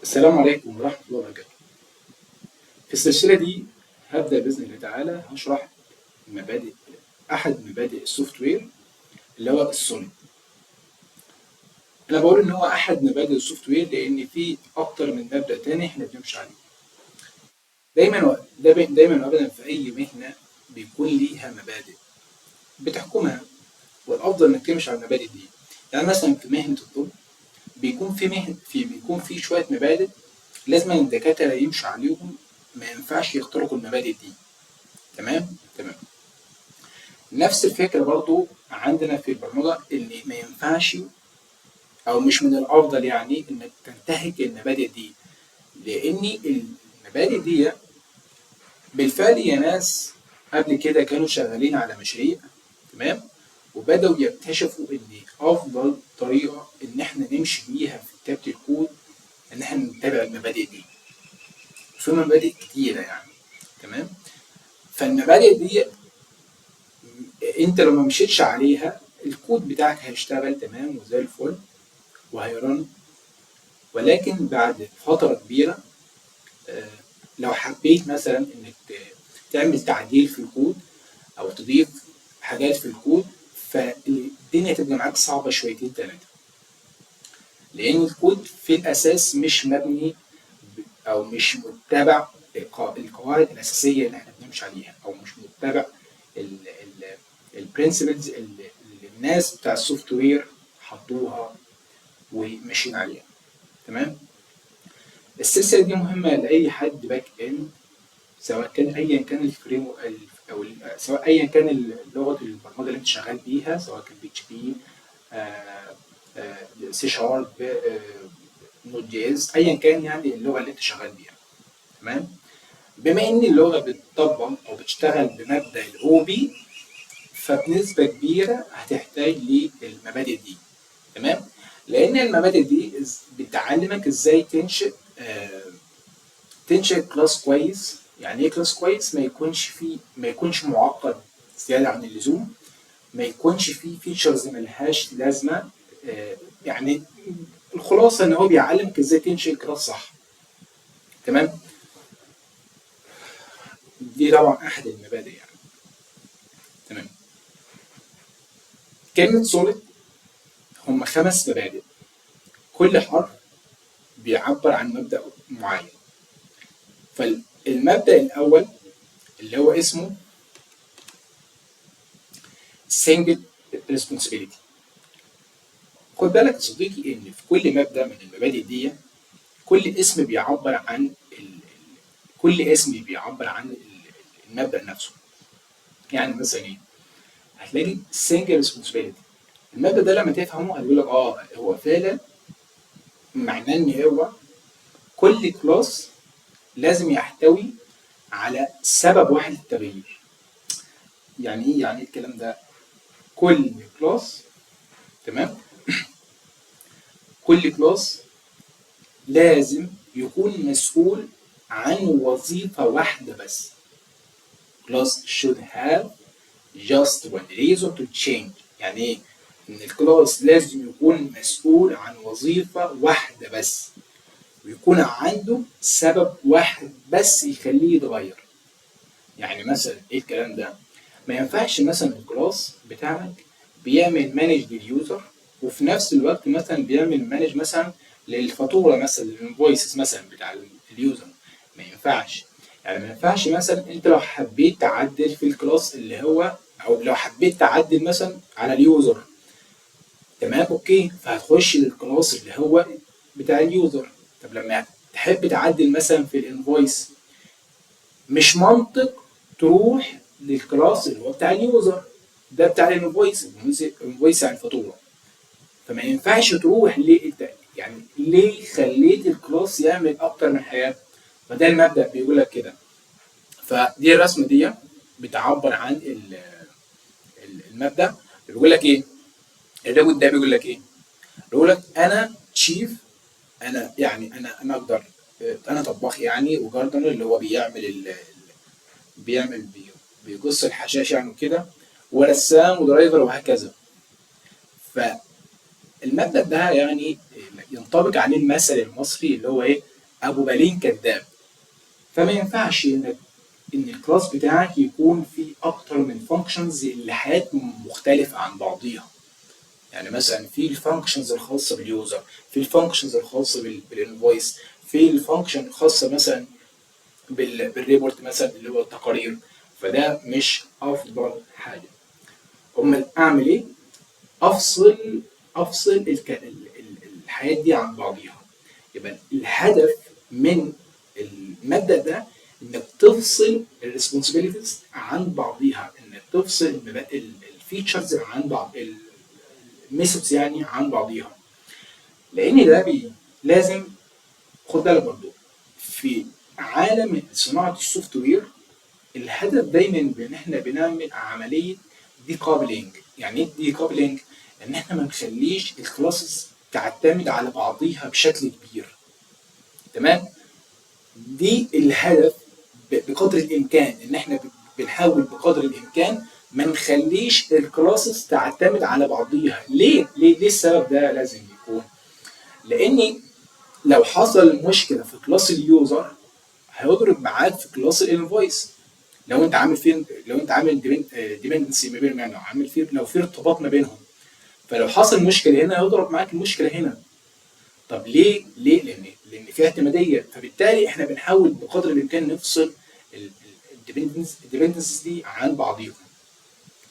السلام عليكم ورحمة الله وبركاته. في السلسلة دي هبدأ بإذن الله تعالى هشرح مبادئ أحد مبادئ السوفت وير اللي هو السوليد. أنا بقول إن هو أحد مبادئ السوفت وير لأن في أكتر من مبدأ تاني إحنا بنمشي عليه. دايما وأبدا في أي مهنة بيكون ليها مبادئ بتحكمها، والأفضل إنك تمشي على المبادئ دي. يعني مثلا في مهنة الطب بيكون في شوية مبادئ لازم الدكاترة يمشوا عليهم، ما ينفعش يخترقوا المبادئ دي. تمام. نفس الفكرة برضو عندنا في البرمجة إن ما ينفعش أو مش من الأفضل يعني إنك تنتهك المبادئ دي، لأن المبادئ دي بالفعل يا ناس قبل كده كانوا شغالين على مشاريع. تمام. وبدأوا يكتشفوا إن أفضل طريقة إن إحنا نمشي بيها في كتابة الكود إن إحنا نتبع المبادئ دي. في مبادئ كتيرة يعني. تمام. فالمبادئ دي انت لو ما مشيتش عليها الكود بتاعك هيشتغل تمام وزي الفل وهيرن، ولكن بعد فترة كبيرة لو حبيت مثلا انك تعمل تعديل في الكود او تضيف حاجات في الكود، فالدنيا تبقى معاك صعبة شويتين تلاتة، لان الكود في الاساس مش مبني او مش متبع القواعد الاساسية اللي احنا بنمشي عليها، او مش متبع البرنسبلز اللي الناس بتاع السوفت وير حطوها وماشيين عليها. تمام. السلسله دي مهمه لاي حد باك اند، سواء كان ايا كان الفريم او سواء ايا كان لغه البرمجه اللي انت شغال بيها، سواء كان بي اتش بي، سي شارب، نوت جي اس، ايا كان يعني اللغه اللي انت شغال بيها. تمام. بما ان اللغه بتطبق او بتشتغل بمبدا الاو بي، فبنسبة كبيرة هتحتاج للمبادئ دي. تمام. لأن المبادئ دي بتعلمك ازاي تنشئ كلاس كويس. يعني ايه كلاس كويس؟ ما يكونش معقد زيادة عن اللزوم، ما يكونش فيه فيتشرز ملهاش لازمة. يعني الخلاصة ان هو بيعلمك ازاي تنشئ كلاس صح. تمام. دي طبعا احد المبادئ يعني. تمام. كلمة سوليد هم 5 مبادئ، كل حرف بيعبر عن مبدأ معين. فالمبدأ الأول اللي هو اسمه single responsibility. خد بالك يا صديقي إن في كل مبدأ من المبادئ دي كل اسم بيعبر عن كل اسم بيعبر عن المبدأ نفسه. يعني مثلا إيه؟ هتلاقي single responsibility. المبدأ ده لما تفهمه هتقول لك هو فعلا معناه إن هو كل كلاس لازم يحتوي على سبب واحد للتغيير. يعني ايه الكلام ده؟ كل كلاس، تمام، كل كلاس لازم يكون مسؤول عن وظيفة واحدة بس. class should have just one reason to change. يعني ايه؟ ان الكلاس لازم يكون مسؤول عن وظيفة واحدة بس، ويكون عنده سبب واحد بس يخليه يتغير. يعني مثلا ايه الكلام ده؟ ما ينفعش مثلا الكلاس بتاعك بيعمل مانج لليوزر وفي نفس الوقت مثلا بيعمل مانج مثلا للفاتوره، مثلا الانفويسز مثلا بتاع اليوزر. ما ينفعش. يعني ما ينفعش مثلا انت لو حبيت تعدل في الكلاس اللي هو، او لو حبيت تعدل مثلا على اليوزر، تمام اوكي، فهتخش للكلاس اللي هو بتاع اليوزر. طب لما تحب تعدل مثلا في الانفويس، مش منطق تروح للكلاس اللي هو بتاع اليوزر، ده بتاع الانفويس، الانفويس عن الفاتوره. فما ينفعش تروح ليه يعني ليه خليت الكلاس يعمل اكتر من حاجه؟ فده المبدا بيقول لك كده. فدي الرسمه دي بتعبر عن المبدا. بيقول لك ايه؟ الراجل ده بيقول لك ايه؟ بيقول لك انا تشيف، انا يعني انا اقدر، انا طباخ يعني، وجاردنر اللي هو بيعمل بيقص الحشاش يعني وكده، ورسام ودرايفر وهكذا. فالمبدأ ده يعني ينطبق عليه المثل المصري اللي هو ايه؟ ابو بالين كذاب. فما ينفعش ان الكلاس بتاعك يكون فيه اكتر من فانكشنز لحاجات مختلفه عن بعضيها. يعني مثلا في الفانكشنز الخاصه باليوزر، في الفانكشنز الخاصه بالانفويس، في الفانكشن الخاصه مثلا بالريبورت مثلا اللي هو التقارير. فده مش افضل حاجه. امال اعمل ايه؟ افصل الحاجات دي عن بعضيها. يبقى الهدف من المبدأ ده انك تفصل الريسبونسبيلتيز عن بعضيها، انك تفصل الفيتشرز عن بعض، الميثودز يعني عن بعضيها. لان ده لازم خد بالك برضه في عالم صناعه السوفت وير الهدف دايما بان احنا بنعمل عمليه دي كابلينج. يعني ايه دي كابلينج؟ ان احنا ما نخليش الكلاسز تعتمد على بعضيها بشكل كبير. تمام؟ دي الهدف بقدر الامكان، ان احنا بنحاول بقدر الامكان ما نخليش الكلاسز تعتمد على بعضيها. ليه السبب ده لازم يكون؟ لاني لو حصل مشكله في كلاس اليوزر هيضرب معاك في كلاس الانفويس. لو انت عامل ديبندنسي ما بين، يعني لو في ارتباط ما بينهم، فلو حصل مشكله هنا هيضرب معاك المشكله هنا. طب ليه؟ لان في اعتماديه، فبالتالي احنا بنحاول بقدر الامكان نفصل الديبندنسز دي عن بعضيهم.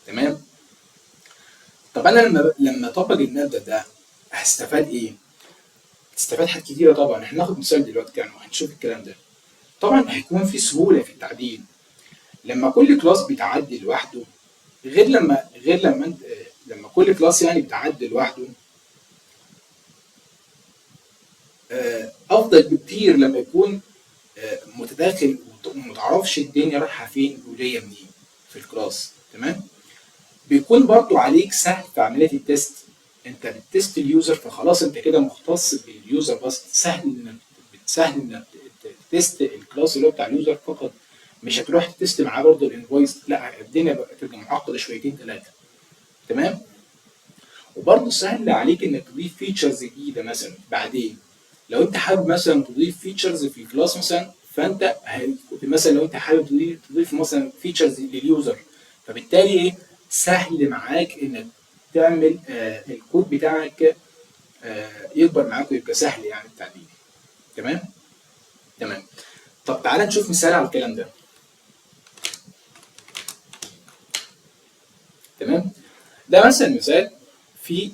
تمام؟ طب انا لما اطبق المبدا ده هستفاد ايه؟ هتستفاد حاجات كتيره طبعا. احنا هناخد مثال دلوقتي يعني وهنشوف الكلام ده. طبعا هيكون في سهوله في التعديل لما كل كلاس بيتعدل لوحده، لما كل كلاس يعني بيتعدل لوحده. افضل بكتير لما يكون متداخل ومتعرفش الدنيا رايحه فين وجايه منين في الكلاس. تمام؟ بيكون برضو عليك سهل في عمليه التست. انت بتست اليوزر فخلاص انت كده مختص باليوزر بس، سهل انك تست الكلاس اللي هو بتاع اليوزر فقط. مش هتروح تست معاه برضه الانفويس، لا الدنيا بقى تبقى معقده شويتين ثلاثه. تمام؟ وبرضه سهل عليك انك تضيف فيتشرز جديده مثلا بعدين. لو انت حابب مثلا تضيف فيتشرز في الكلاس مثلا، فانت مثلا لو انت حابب تضيف مثلا فيتشرز لليوزر، فبالتالي ايه؟ سهل معاك انك تعمل الكود بتاعك يكبر معاك ويبقى سهل يعني التعديل. تمام؟ تمام. طب تعالى نشوف مثال على الكلام ده. تمام؟ ده مثلا مثال في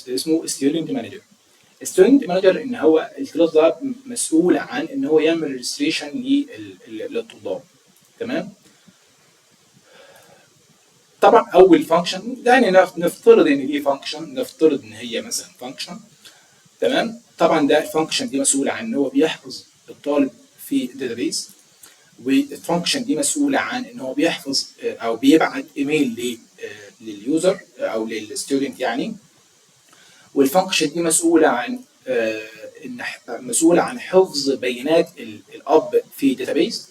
اسمه ستودنت مانجر. ستودنت مانجر ان هو الكلاس ده مسؤول عن ان هو يعمل ريجستريشن للطلاب. تمام؟ طبعا اول فانكشن يعني نفترض ان دي فانكشن، نفترض ان هي مثلا فانكشن. تمام؟ طبعا ده الفانكشن دي مسؤوله عن ان هو بيحفظ الطالب في داتابيز، والفانكشن دي مسؤوله عن ان هو بيحفظ او بيبعت ايميل لليوزر او للستودنت يعني. والفانكشن دي مسؤوله عن مسؤوله عن حفظ بيانات الاب في داتابيز.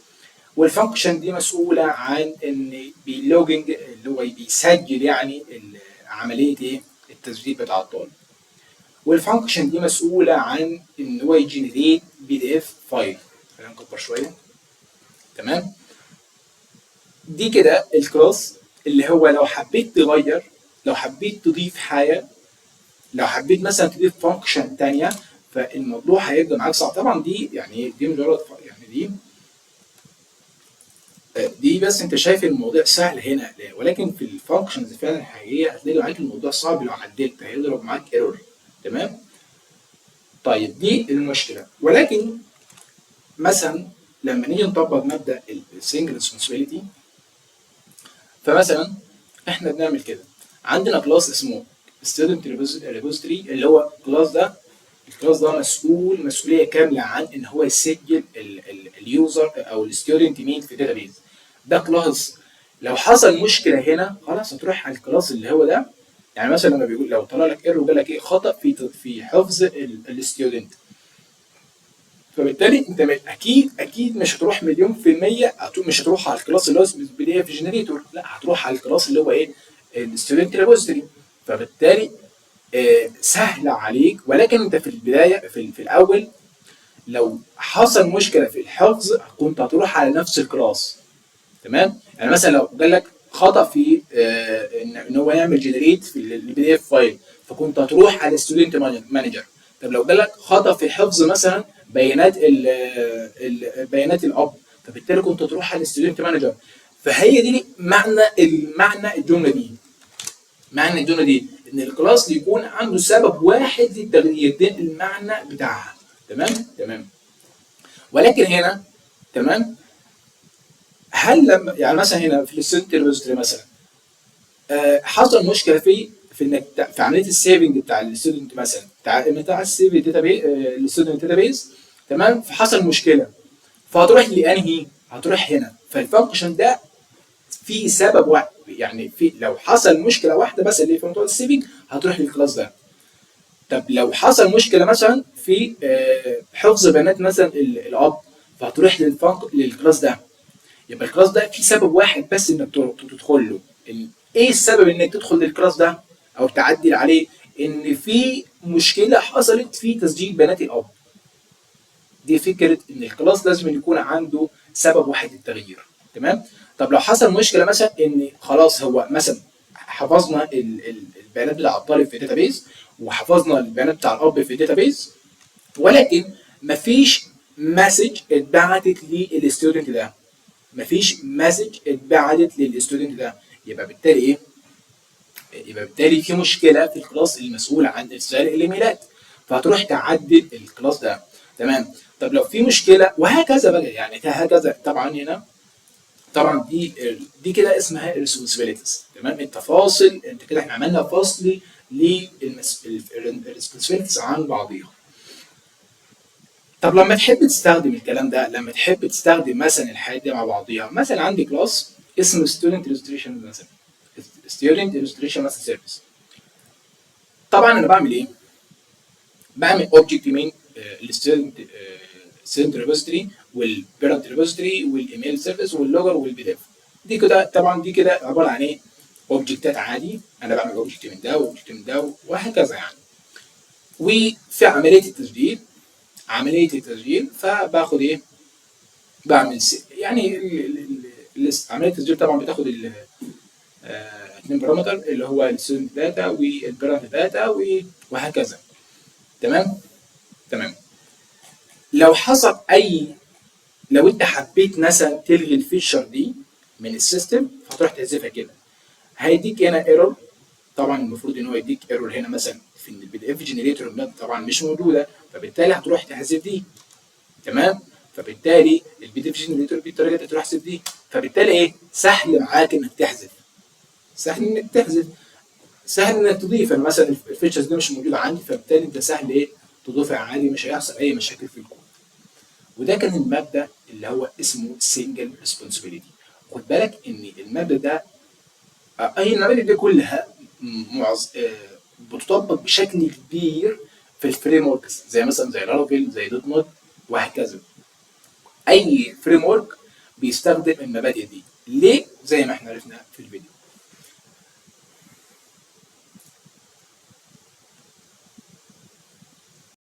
والفانكشن دي مسؤوله عن ان بيلوجنج اللي هو بيسجل يعني عمليه ايه؟ التسجيل بتاع الطالب. والفانكشن دي مسؤوله عن ان هو يجنريت PDF فايل. خلينا نكبر شويه. تمام؟ دي كده الكلاس اللي هو لو حبيت تغير، لو حبيت تضيف حاجه، لو حبيت مثلا تضيف فانكشن ثانيه، فالموضوع هيبقى معاك صعب. طبعا دي يعني دي مجرد يعني دي بس انت شايف الموضوع سهل هنا، ولكن في الفانكشنز فعلا الحقيقيه هتلاقي معاك الموضوع صعب. لو عدلت هيضرب معاك ايرور. تمام؟ طيب دي المشكله. ولكن مثلا لما نيجي نطبق مبدا السنجل ريسبونسبيلتي، فمثلا احنا بنعمل كده. عندنا كلاس اسمه ستودنت ريبوزيتوري، اللي هو الكلاس ده مسؤوليه كامله عن ان هو يسجل اليوزر او الستودنت مين في داتابيز. ده كلاس لو حصل مشكله هنا خلاص هتروح على الكلاس اللي هو ده. يعني مثلا لما بيقول لو طلع لك ايرور وقال لك ايه خطا في حفظ الستودنت، فبالتالي انت اكيد مش هتروح مليون في المية، مش هتروح على الكلاس اللي هو اسمه بي دي اف جنريتور، لا هتروح على الكلاس اللي هو ايه؟ الستودنت ريبوزيتوري. فبالتالي سهل عليك. ولكن انت في البدايه في الاول لو حصل مشكله في الحفظ كنت هتروح على نفس الكلاس. تمام؟ يعني مثلا لو قال لك خطا في ان هو يعمل جنريت في البي دي اف فايل، فكنت هتروح على ستودنت مانجر. طب لو قال لك خطا في حفظ مثلا بيانات بيانات الاب، فبالتالي كنت تروح على الستودنت مانجر. فهي دي المعنى الجمله دي. معنى الجمله دي ان الكلاس يكون عنده سبب واحد للتغيير، ده المعنى بتاعها. تمام؟ تمام. ولكن هنا تمام، هل لما يعني مثلا هنا في الستودنت ريبوزيتوري مثلا حصل مشكله في انك في عمليه السيفنج بتاع الستودنت مثلا بتاع السيف داتابيز الستودنت داتابيز. تمام؟ فحصل مشكله، فهتروح لانهي؟ هتروح هنا. فالفانكشن ده في سبب واحد، يعني في لو حصل مشكله واحده بس اللي في موضوع السيفنج هتروح للكلاس ده. طب لو حصل مشكله مثلا في حفظ بيانات مثلا الاب، فهتروح للكلاس ده. يبقى الكلاس ده في سبب واحد بس انك تدخل له. ايه السبب انك تدخل للكلاس ده او تعدل عليه؟ ان في مشكله حصلت في تسجيل بيانات الاب. دي فكره ان الكلاس لازم يكون عنده سبب واحد للتغيير. تمام؟ طب لو حصل مشكله مثلا ان خلاص هو مثلا حفظنا البيانات بتاع الطالب في الداتابيز، وحفظنا البيانات بتاع الاب في الداتابيز، ولكن مفيش مسج اتبعتت للستودنت ده. مفيش مسج اتبعتت للستودنت ده. يبقى بالتالي ايه؟ يبقى بالتالي في مشكله في الكلاس المسؤول عن ارسال الايميلات، فهتروح تعدل الكلاس ده. تمام؟ طب لو في مشكله وهكذا بقى، يعني هكذا طبعا هنا. طبعا دي كده اسمها الريسبونسبيلتيز. تمام؟ التفاصيل، انت كده احنا عملنا فصل للريسبونسبيلتيز عن بعضيها. طب لما تحب تستخدم الكلام ده، لما تحب تستخدم مثلا الحاجات دي مع بعضيها، مثلا عندي كلاس اسمه ستودنت illustration مثلا، ستودنت illustration مثلا سيرفيس. طبعا انا بعمل ايه؟ بعمل اوبجكت من الستودنت ريبوزيتوري والبيرنت ريبوزيتوري والايميل سيرفيس واللوجر والبي دي اف. دي كده طبعا دي كده عباره عن ايه؟ اوبجكتات عادي، انا بعمل اوبجكت من ده واوبجكت من ده وهكذا يعني. وفي عمليه التسجيل فباخد ايه؟ بعمل يعني عمليه التسجيل طبعا بتاخد اثنين بارامتر اللي هو الستودنت داتا والبيرنت داتا وهكذا. تمام؟ تمام. لو حصل لو انت حبيت مثلا تلغي الفيتشر دي من السيستم، هتروح تحذفها كده. هيديك هنا ايرور. طبعا المفروض ان هو يديك ايرور هنا مثلا في البي دي اف جنريتور طبعا مش موجوده، فبالتالي هتروح تحذف دي. تمام؟ فبالتالي البي دي اف جنريتور بالطريقه دي تروح تحذف دي. فبالتالي ايه؟ سهل معاك انك تحذف، سهل انك تضيف. انا مثلا الفيتشرز دي مش موجوده عندي، فبالتالي انت سهل ايه؟ تضيفها عادي، مش هيحصل اي مشاكل في الكود. وده كان المبدا اللي هو اسمه سنجل ريسبونسبيلتي. خد بالك ان المبدا ده اي المبادئ دي كلها بتطبق بشكل كبير في الفريم وركس، زي مثلا زي لارافيل، زي دوت نوت وهكذا. اي فريم ورك بيستخدم المبادئ دي. ليه؟ زي ما احنا عرفنا في الفيديو.